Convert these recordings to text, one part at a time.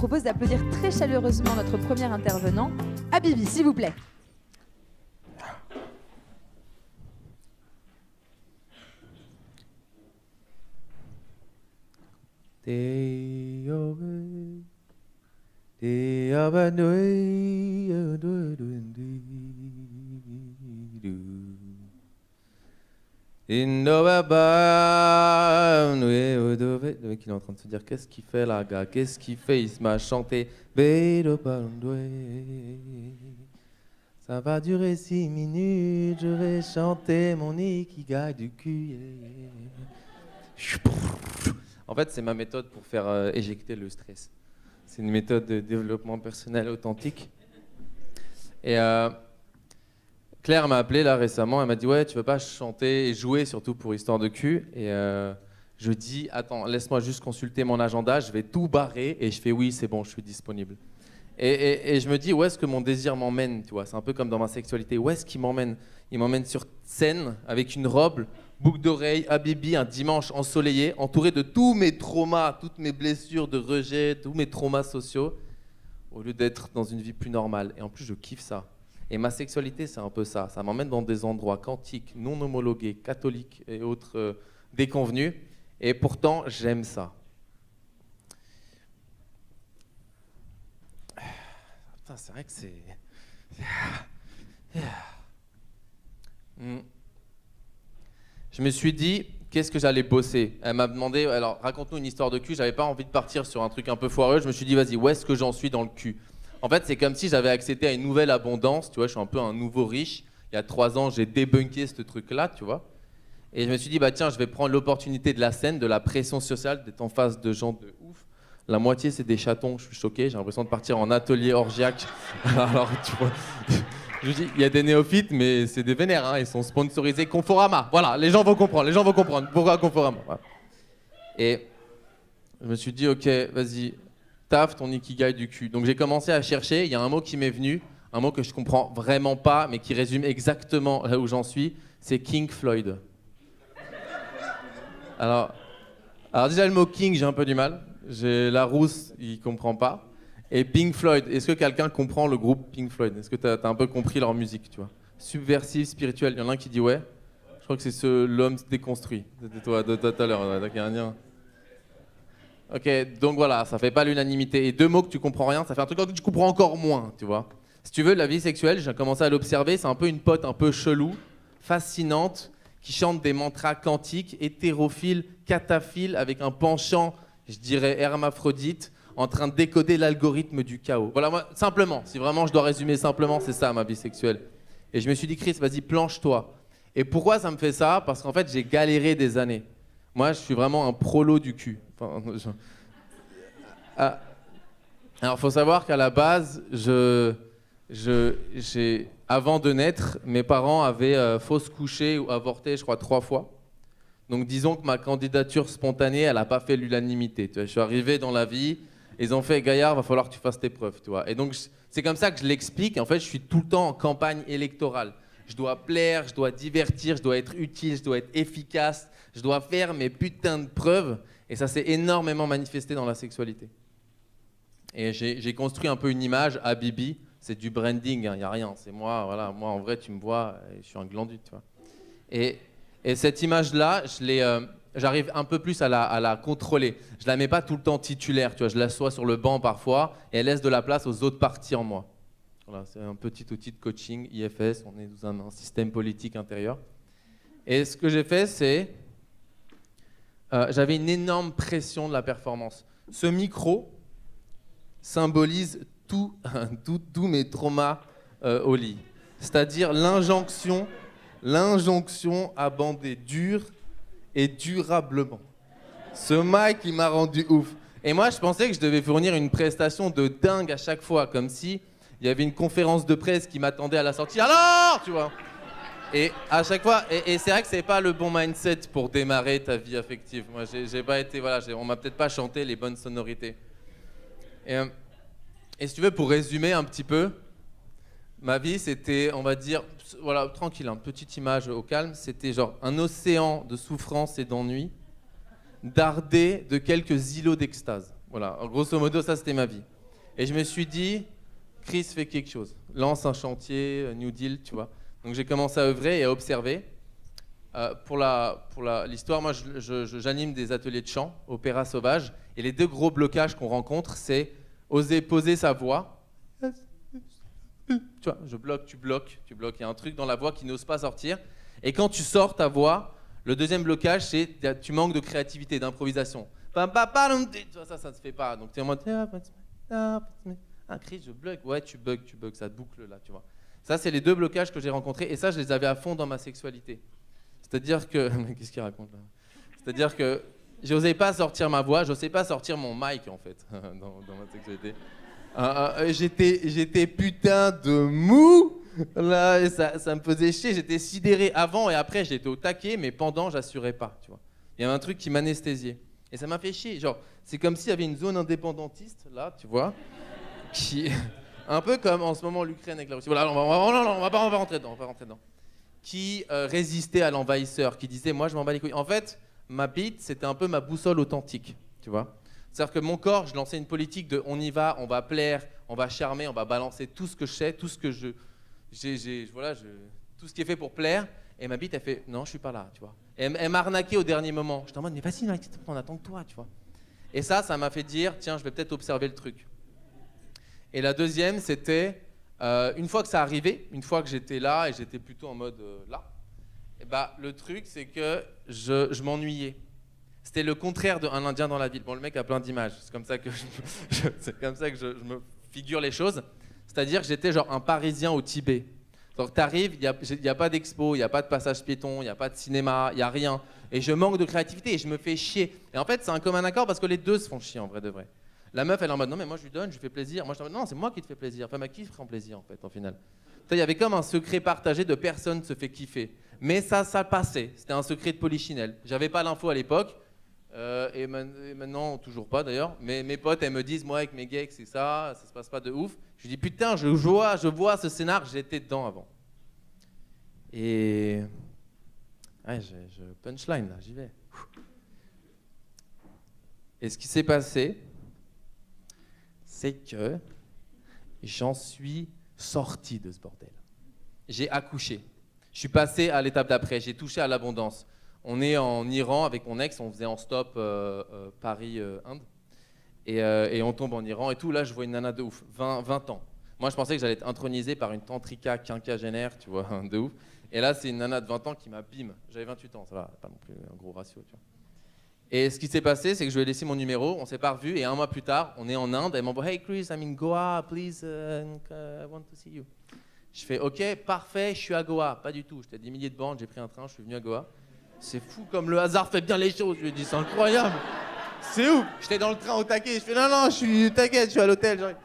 propose d'applaudir très chaleureusement notre premier intervenant, Habibi, s'il vous plaît. Le mec il est en train de se dire qu'est-ce qu'il fait là gars, qu'est-ce qu'il fait, il se met à chanter. Ça va durer 6 minutes, je vais chanter mon ikigai du cul. En fait c'est ma méthode pour faire éjecter le stress. C'est une méthode de développement personnel authentique. Et Claire m'a appelé là récemment, elle m'a dit ouais tu veux pas chanter et jouer surtout pour Histoire de cul et je dis attends laisse-moi juste consulter mon agenda, je vais tout barrer et je fais oui c'est bon je suis disponible. Et je me dis où est-ce que mon désir m'emmène, tu vois, c'est un peu comme dans ma sexualité, où est-ce qu'il m'emmène? Il m'emmène sur scène avec une robe, boucle d'oreille, Habibi, un dimanche ensoleillé, entouré de tous mes traumas, toutes mes blessures de rejet, tous mes traumas sociaux, au lieu d'être dans une vie plus normale. Et en plus je kiffe ça. Et ma sexualité, c'est un peu ça. Ça m'emmène dans des endroits quantiques, non homologués, catholiques et autres déconvenus. Et pourtant, j'aime ça. Putain, c'est vrai que c'est... Je me suis dit, qu'est-ce que j'allais bosser? Elle m'a demandé, alors raconte-nous une histoire de cul. J'avais pas envie de partir sur un truc un peu foireux. Je me suis dit, vas-y, où est-ce que j'en suis dans le cul? En fait, c'est comme si j'avais accédé à une nouvelle abondance, tu vois, je suis un peu un nouveau riche. Il y a 3 ans, j'ai débunké ce truc-là, tu vois. Et je me suis dit, bah tiens, je vais prendre l'opportunité de la scène, de la pression sociale, d'être en face de gens de ouf. La moitié, c'est des chatons, je suis choqué, j'ai l'impression de partir en atelier orgiaque. Alors, tu vois, je dis, il y a des néophytes, mais c'est des vénères, hein, ils sont sponsorisés Conforama. Voilà, les gens vont comprendre, pourquoi Conforama. Voilà. Et je me suis dit, ok, vas-y. Taf ton ikigai du cul. Donc j'ai commencé à chercher, il y a un mot qui m'est venu, un mot que je comprends vraiment pas, mais qui résume exactement là où j'en suis, c'est King Floyd. Alors déjà le mot King, j'ai un peu du mal. J'ai Larousse, il comprend pas. Et Pink Floyd, est-ce que quelqu'un comprend le groupe Pink Floyd? Est-ce que t'as un peu compris leur musique, tu vois? Subversif, spirituel, il y en a un qui dit ouais. Je crois que c'est l'homme déconstruit. C'était toi tout à l'heure, il y a un lien. Ok, donc voilà, ça fait pas l'unanimité. Et 2 mots que tu comprends rien, ça fait un truc que tu comprends encore moins, tu vois. Si tu veux, la vie sexuelle, j'ai commencé à l'observer, c'est un peu une pote un peu chelou, fascinante, qui chante des mantras quantiques, hétérophile, cataphile, avec un penchant, je dirais hermaphrodite, en train de décoder l'algorithme du chaos. Voilà, moi, simplement, si vraiment je dois résumer simplement, c'est ça ma vie sexuelle. Et je me suis dit, Chris, vas-y, planche-toi. Et pourquoi ça me fait ça? Parce qu'en fait, j'ai galéré des années. Moi, je suis vraiment un prolo du cul. Enfin, alors, faut savoir qu'à la base, avant de naître, mes parents avaient fausse couché ou avorté, je crois, 3 fois. Donc, disons que ma candidature spontanée, elle n'a pas fait l'unanimité. Je suis arrivé dans la vie, ils ont fait Gaillard, va falloir que tu fasses tes preuves, tu vois. Et donc, c'est comme ça que je l'explique. En fait, je suis tout le temps en campagne électorale. Je dois plaire, je dois divertir, je dois être utile, je dois être efficace. Je dois faire mes putains de preuves, et ça s'est énormément manifesté dans la sexualité. Et j'ai construit un peu une image, Habibi, c'est du branding, il n'y a rien, c'est moi, voilà, moi en vrai tu me vois, je suis un glandu, tu vois. Et cette image-là, j'arrive un peu plus à la contrôler. Je la mets pas tout le temps titulaire, tu vois, je l'assois sur le banc parfois, et elle laisse de la place aux autres parties en moi. Voilà, c'est un petit outil de coaching, IFS, on est dans un système politique intérieur. Et ce que j'ai fait, c'est... j'avais une énorme pression de la performance. Ce micro symbolise tous mes traumas au lit. C'est-à-dire l'injonction à bander dur et durablement. Ce mic, il m'a rendu ouf. Et moi, je pensais que je devais fournir une prestation de dingue à chaque fois, comme si il y avait une conférence de presse qui m'attendait à la sortie. Alors, tu vois. Et à chaque fois, et c'est vrai que c'est pas le bon mindset pour démarrer ta vie affective. Moi, j'ai pas été, voilà, on m'a peut-être pas chanté les bonnes sonorités. Et si tu veux, pour résumer un petit peu, ma vie, c'était, on va dire, voilà, tranquille, hein, petite image au calme, c'était genre un océan de souffrance et d'ennui, dardé de quelques îlots d'extase. Voilà, grosso modo, ça c'était ma vie. Et je me suis dit, Chris, fais quelque chose. Lance un chantier, New Deal, tu vois. Donc j'ai commencé à œuvrer et à observer. Pour l'histoire, moi, j'anime des ateliers de chant, opéra sauvage. Et les deux gros blocages qu'on rencontre, c'est oser poser sa voix. Tu vois, je bloque, tu bloques, tu bloques. Il y a un truc dans la voix qui n'ose pas sortir. Et quand tu sors ta voix, le deuxième blocage, c'est tu manques de créativité, d'improvisation. Ça ne se fait pas. Donc tu es en mode... Ah, Chris, je bug. Ouais, tu bugs, ça boucle là, tu vois. Ça, c'est les deux blocages que j'ai rencontrés. Et ça, je les avais à fond dans ma sexualité. C'est-à-dire que... Qu'est-ce qu'il raconte là? C'est-à-dire que j'osais pas sortir ma voix, j'osais pas sortir mon mic, en fait, dans ma sexualité. J'étais putain de mou. Là, et ça me faisait chier. J'étais sidéré avant et après, j'étais au taquet, mais pendant, j'assurais pas, tu vois. Il y avait un truc qui m'anesthésiait. Et ça m'a fait chier. Genre, c'est comme s'il y avait une zone indépendantiste, là, tu vois, qui... Un peu comme en ce moment l'Ukraine avec la Russie. Voilà, on va pas rentrer dedans, qui résistait à l'envahisseur, qui disait moi je m'en bats les couilles. En fait, ma bite, c'était un peu ma boussole authentique, tu vois. C'est-à-dire que mon corps, je lançais une politique de on y va, on va plaire, on va charmer, on va balancer tout ce que je sais, tout ce que tout ce qui est fait pour plaire. Et ma bite, elle fait non, je suis pas là, tu vois. Et elle m'a arnaqué au dernier moment. J'étais en mode mais vas-y, on attend que toi, tu vois. Et ça m'a fait dire tiens, je vais peut-être observer le truc. Et la deuxième, c'était une fois que ça arrivait, une fois que j'étais là et j'étais plutôt en mode là, et le truc, c'est que je m'ennuyais. C'était le contraire d'un Indien dans la ville. Bon, le mec a plein d'images. C'est comme ça que je me figure les choses. C'est-à-dire que j'étais genre un Parisien au Tibet. Donc t'arrives, il n'y a pas d'expo, il n'y a pas de passage piéton, il n'y a pas de cinéma, il n'y a rien. Et je manque de créativité et je me fais chier. Et en fait, c'est un commun accord parce que les deux se font chier en vrai de vrai. La meuf, elle est en mode non, mais moi je lui donne, je lui fais plaisir. Moi je suis en mode non, c'est moi qui te fais plaisir. Enfin, ma kiff prend plaisir en fait, au final. Il y avait comme un secret partagé de personne se fait kiffer. Mais ça passait. C'était un secret de polichinelle. J'avais pas l'info à l'époque. Et maintenant, toujours pas d'ailleurs. Mais mes potes, elles me disent moi avec mes geeks, c'est ça se passe pas de ouf. Je dis putain, je vois ce scénar, j'étais dedans avant. Et. Ouais, je punchline là, j'y vais. Et ce qui s'est passé, c'est que j'en suis sorti de ce bordel. J'ai accouché. Je suis passé à l'étape d'après, j'ai touché à l'abondance. On est en Iran avec mon ex, on faisait en stop Paris-Inde. Et on tombe en Iran et tout. Là, je vois une nana de ouf, 20 ans. Moi, je pensais que j'allais être intronisé par une tantrika quinquagénaire, tu vois, de ouf. Et là, c'est une nana de 20 ans qui m'a bim. J'avais 28 ans, ça va, pas non plus un gros ratio, tu vois. Et ce qui s'est passé, c'est que je lui ai laissé mon numéro, on s'est pas revus, et un mois plus tard, on est en Inde, elle m'envoie « Hey Chris, I'm in Goa, please, I want to see you ». Je fais « Ok, parfait, je suis à Goa ». Pas du tout, j'étais à 10 milliers de bornes, j'ai pris un train, je suis venu à Goa. C'est fou comme le hasard fait bien les choses, je lui ai dit « C'est incroyable ». C'est ouf. J'étais dans le train au taquet, je fais « Non, t'inquiète, je suis à l'hôtel ».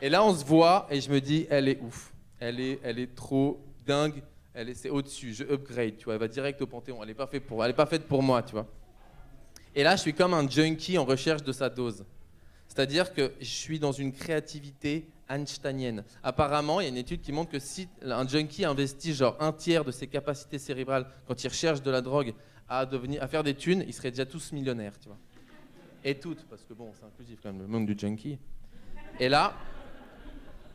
Et là, on se voit, et je me dis « Elle est ouf, elle est trop dingue, c'est au-dessus, je upgrade, tu vois, elle va direct au Panthéon, elle est pas faite pour moi, tu vois. Et là, je suis comme un junkie en recherche de sa dose. C'est-à-dire que je suis dans une créativité einsteinienne. Apparemment, il y a une étude qui montre que si un junkie investit genre un tiers de ses capacités cérébrales quand il recherche de la drogue à faire des thunes, ils seraient déjà tous millionnaires, tu vois. Et toutes, parce que bon, c'est inclusif quand même, le monde du junkie. Et là,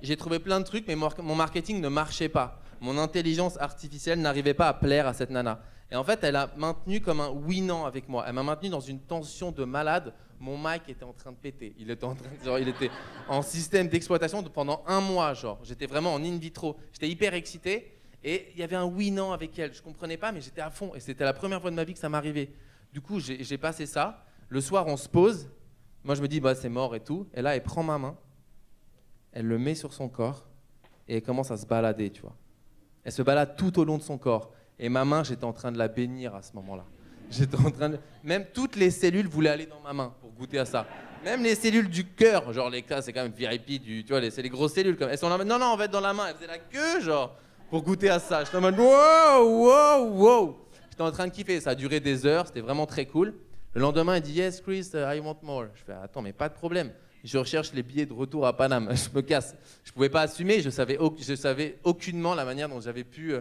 j'ai trouvé plein de trucs, mais mon marketing ne marchait pas. Mon intelligence artificielle n'arrivait pas à plaire à cette nana. Et en fait, elle a maintenu comme un oui-non avec moi. Elle m'a maintenu dans une tension de malade. Mon mic était en train de péter. Il était en système d'exploitation pendant un mois, genre. J'étais vraiment en in vitro. J'étais hyper excité. Et il y avait un oui-non avec elle. Je comprenais pas, mais j'étais à fond. Et c'était la première fois de ma vie que ça m'arrivait. Du coup, j'ai passé ça. Le soir, on se pose. Moi, je me dis, bah, c'est mort et tout. Et là, elle prend ma main. Elle le met sur son corps. Et elle commence à se balader, tu vois. Elle se balade tout au long de son corps. Et ma main, j'étais en train de la bénir à ce moment-là. Même toutes les cellules voulaient aller dans ma main pour goûter à ça. Même les cellules du cœur, genre les cas, c'est quand même VIP, tu vois, c'est les grosses cellules. Elles sont là, non, on va être dans la main. Elles faisaient la queue, genre, pour goûter à ça. J'étais en mode, wow. J'étais en train de kiffer. Ça a duré des heures, c'était vraiment très cool. Le lendemain, elle dit, yes, Chris, I want more. Je fais, attends, mais pas de problème. Je recherche les billets de retour à Paname. Je me casse. Je pouvais pas assumer. Je savais aucunement la manière dont j'avais pu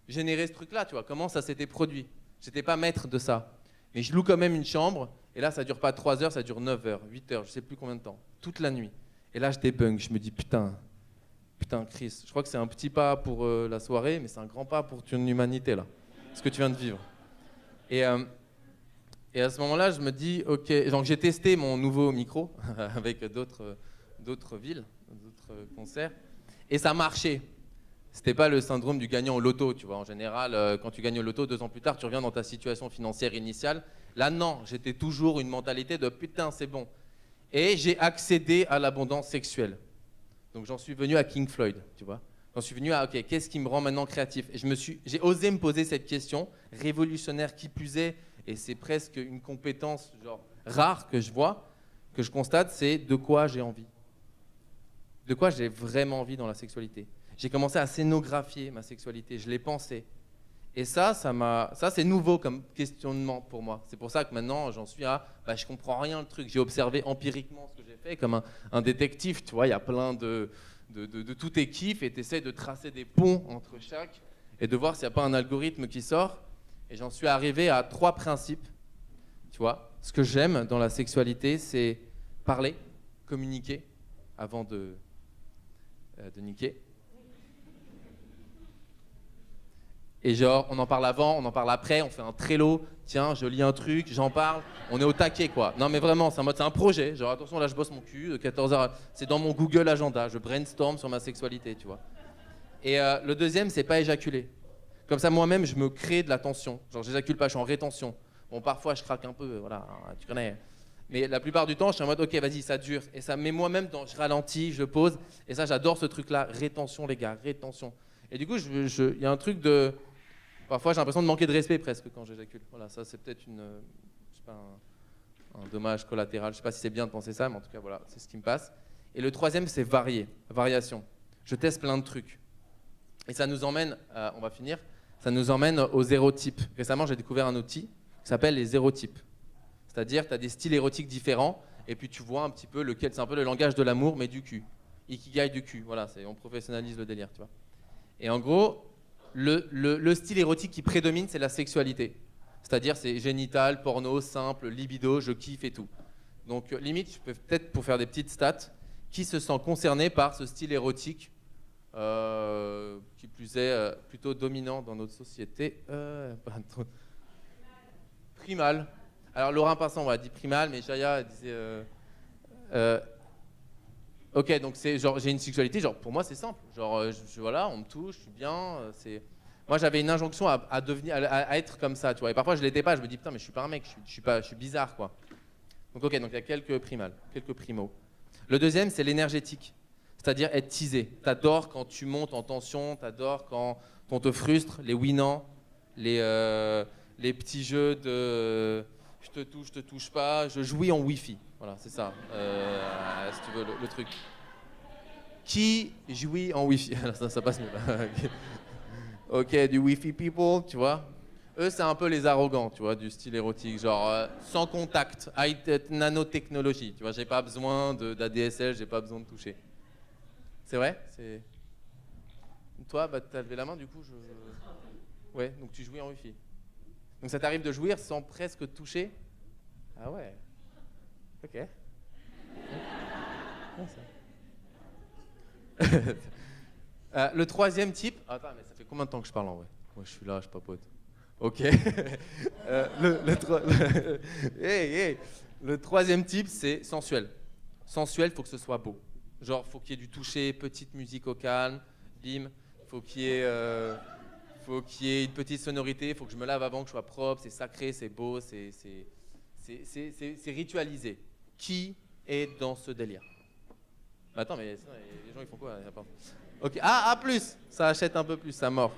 générer ce truc-là, tu vois, comment ça s'était produit. J'étais pas maître de ça. Mais je loue quand même une chambre, et là, ça dure pas 3 heures, ça dure 9 heures, 8 heures, je sais plus combien de temps, toute la nuit. Et là, je débunk. Je me dis, putain, Chris, je crois que c'est un petit pas pour la soirée, mais c'est un grand pas pour ton humanité, là. Ce que tu viens de vivre. Et à ce moment-là, je me dis, ok. Donc, j'ai testé mon nouveau micro avec d'autres villes, d'autres concerts. Et ça marchait. C'était pas le syndrome du gagnant au loto, tu vois. En général, quand tu gagnes au loto, 2 ans plus tard, tu reviens dans ta situation financière initiale. Là, non, j'étais toujours une mentalité de putain, c'est bon. Et j'ai accédé à l'abondance sexuelle. Donc j'en suis venu à King Floyd, tu vois. J'en suis venu à, ok, qu'est-ce qui me rend maintenant créatif? Et j'ai osé me poser cette question, révolutionnaire qui plus est, et c'est presque une compétence genre rare que je vois, que je constate, c'est de quoi j'ai envie. De quoi j'ai vraiment envie dans la sexualité. J'ai commencé à scénographier ma sexualité, je l'ai pensé. Et ça c'est nouveau comme questionnement pour moi. C'est pour ça que maintenant, j'en suis à, je comprends rien le truc. J'ai observé empiriquement ce que j'ai fait, comme un détective, tu vois. Il y a plein de tout est kiff, et tu essaies de tracer des ponts entre chaque, et de voir s'il n'y a pas un algorithme qui sort. Et j'en suis arrivé à 3 principes, tu vois. Ce que j'aime dans la sexualité, c'est parler, communiquer, avant de niquer. Et genre, on en parle avant, on en parle après, on fait un Trello, tiens, je lis un truc, j'en parle, on est au taquet, quoi. Non mais vraiment, c'est un projet, genre attention, là je bosse mon cul, de 14h, c'est dans mon Google Agenda, je brainstorm sur ma sexualité, tu vois. Et le deuxième, c'est pas éjaculer. Comme ça, moi-même, je me crée de la tension, genre j'éjacule pas, je suis en rétention. Bon, parfois, je craque un peu, voilà, tu connais. Mais la plupart du temps, je suis en mode, ok, vas-y, ça dure. Et ça met moi-même, je ralentis, je pose, et ça, j'adore ce truc-là, rétention, les gars, rétention. Et du coup, il y a un truc de... Parfois, j'ai l'impression de manquer de respect presque quand j'éjacule. Voilà, ça c'est peut-être un dommage collatéral. Je sais pas si c'est bien de penser ça, mais en tout cas, voilà, c'est ce qui me passe. Et le troisième, c'est variation. Je teste plein de trucs. Et ça nous emmène, on va finir, ça nous emmène aux érotypes. Récemment, j'ai découvert un outil qui s'appelle les érotypes. C'est-à-dire, tu as des styles érotiques différents, et puis tu vois un petit peu lequel, c'est un peu le langage de l'amour, mais du cul. Ikigai du cul, voilà, on professionnalise le délire, tu vois. Et en gros, le style érotique qui prédomine, c'est la sexualité. C'est-à-dire, c'est génital, porno, simple, libido, je kiffe et tout. Donc, limite, je peux peut-être, pour faire des petites stats, qui se sent concerné par ce style érotique, qui plus est plutôt dominant dans notre société. Primal. Alors, Laurent Passant, on dit primal, mais Jaya disait... ok, donc c'est genre j'ai une sexualité, genre pour moi c'est simple, genre voilà, on me touche, je suis bien, c'est. Moi j'avais une injonction à devenir, à être comme ça, tu vois. Et parfois je l'étais pas, je me dis putain mais je suis pas un mec, je suis bizarre quoi. Donc ok, donc il y a quelques primos. Le deuxième c'est l'énergétique, c'est-à-dire être teasé. T'adores quand tu montes en tension, t'adores quand on te frustre, les oui-non, les petits jeux de je te touche pas, je jouis en Wi-Fi. Voilà, c'est ça, si tu veux, le truc. Qui jouit en Wi-Fi? ça passe mieux là. Ok, du Wi-Fi people, tu vois. Eux, c'est un peu les arrogants, tu vois, du style érotique, genre sans contact, nanotechnologie, tu vois, j'ai pas besoin d'ADSL, j'ai pas besoin de toucher. C'est vrai? Toi, t'as levé la main, du coup, Ouais, donc tu jouis en Wi-Fi. Donc ça t'arrive de jouir sans presque toucher? Ah ouais. Ok. Le troisième type... Attends, mais ça fait combien de temps que je parle en vrai? Moi, je suis là, je papote. Ok. Le troisième type, c'est sensuel. Sensuel, il faut que ce soit beau. Genre, il faut qu'il y ait du toucher, petite musique au calme, bim. Faut qu'il y ait une petite sonorité, il faut que je me lave avant, que je sois propre, c'est sacré, c'est beau, c'est ritualisé. Qui est dans ce délire? Attends, mais les gens ils font quoi? Ok, plus, ça achète un peu plus, ça mord.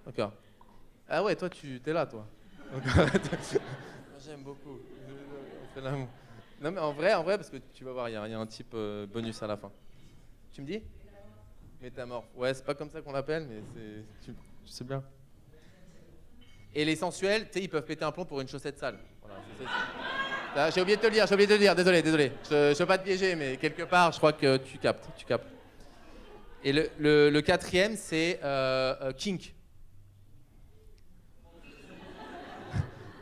D'accord. Ah ouais, toi t'es là, toi. J'aime beaucoup. On fait l'amour. Non mais en vrai, parce que tu vas voir, il y a un type bonus à la fin. Tu me dis? Métamorphe. Ouais, c'est pas comme ça qu'on l'appelle, mais tu sais bien. Et les sensuels, tu sais, ils peuvent péter un plomb pour une chaussette sale. Voilà, j'ai oublié de te le dire, désolé. Je veux pas te piéger, mais quelque part, je crois que tu captes. Et le quatrième, c'est kink.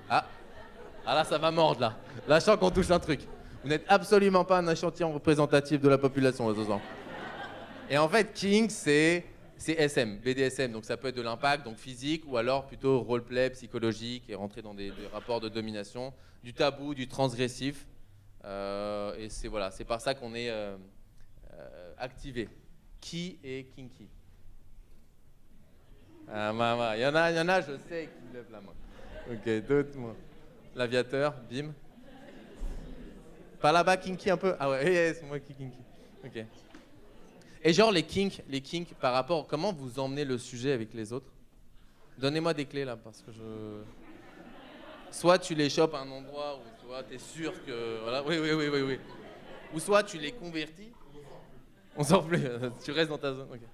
Ah là, ça va mordre, là. Là, je sens qu'on touche un truc. Vous n'êtes absolument pas un échantillon représentatif de la population, ce soir. Et en fait, King, c'est SM, BDSM, donc ça peut être de l'impact, donc physique, ou alors plutôt roleplay, psychologique, et rentrer dans des rapports de domination, du tabou, du transgressif. Et c'est par ça qu'on est activé. Qui est kinky? Ah, maman, il y en a, je sais, qui lève la main. Ok, d'autres, moi. L'aviateur, bim. Par là-bas, kinky un peu. Ah ouais, c'est moi qui kinky. Ok. Et genre les kinks par rapport, comment vous emmenez le sujet avec les autres? Donnez-moi des clés là, parce que soit tu les chopes à un endroit où tu vois, t'es sûr que... Voilà, oui. Ou soit tu les convertis. On s'en plus, tu restes dans ta zone. Okay.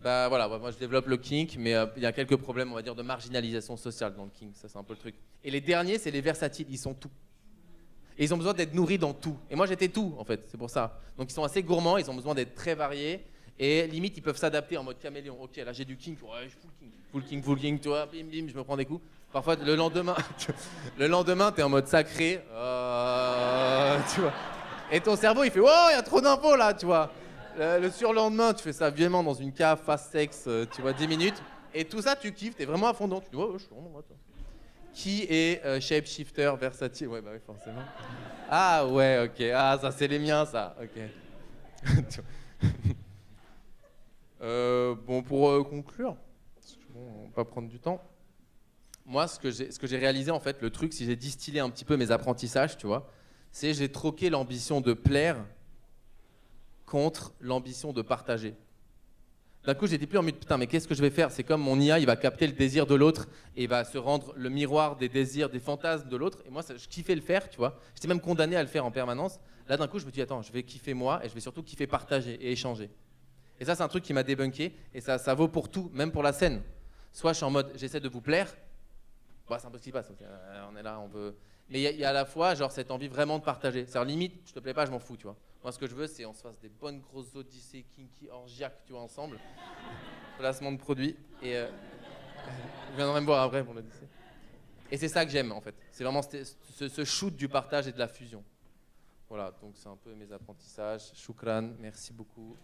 Bah voilà, moi je développe le kink, mais il y a quelques problèmes, on va dire, de marginalisation sociale dans le kink, ça c'est un peu le truc. Et les derniers, c'est les versatiles, ils sont tout. Et ils ont besoin d'être nourris dans tout. Et moi j'étais tout en fait, c'est pour ça. Donc ils sont assez gourmands, ils ont besoin d'être très variés. Et limite ils peuvent s'adapter en mode caméléon. Ok, là j'ai du kink, ouais, full king, tu vois, bim bim, je me prends des coups. Parfois le lendemain t'es en mode sacré, tu vois. Et ton cerveau il fait, oh, il y a trop d'infos là, tu vois. Le surlendemain tu fais ça violemment dans une cave, fast sex, tu vois, 10 minutes. Et tout ça tu kiffes, t'es vraiment à fond dedans. Tu dis, ouais, je suis vraiment moi, toi. Qui est shapeshifter, versatile? Ouais, bah oui, forcément. Ah ouais, ok. Ah, ça, c'est les miens, ça. Ok. Bon, pour conclure, parce que, bon, on va pas prendre du temps. Moi, ce que j'ai réalisé, en fait, le truc, si j'ai distillé un petit peu mes apprentissages, tu vois, c'est j'ai troqué l'ambition de plaire contre l'ambition de partager. D'un coup, j'étais plus en mode putain, mais qu'est-ce que je vais faire? C'est comme mon IA, il va capter le désir de l'autre et il va se rendre le miroir des désirs, des fantasmes de l'autre. Et moi, je kiffais le faire, tu vois. J'étais même condamné à le faire en permanence. Là, d'un coup, je me dis attends, je vais kiffer moi et je vais surtout kiffer partager et échanger. Et ça, c'est un truc qui m'a débunké et ça vaut pour tout, même pour la scène. Soit je suis en mode j'essaie de vous plaire, bah, c'est un peu ce qui passe. On est là, on veut. Mais il y a à la fois genre cette envie vraiment de partager. C'est-à-dire limite, je te plais pas, je m'en fous, tu vois. Moi, ce que je veux, c'est qu'on se fasse des bonnes grosses odyssées kinky orgiaques, tu vois, ensemble. Placement de produits. Et je viendrai me voir après pour l'odyssée. Et c'est ça que j'aime, en fait. C'est vraiment ce shoot du partage et de la fusion. Voilà, donc c'est un peu mes apprentissages. Shukran, merci beaucoup.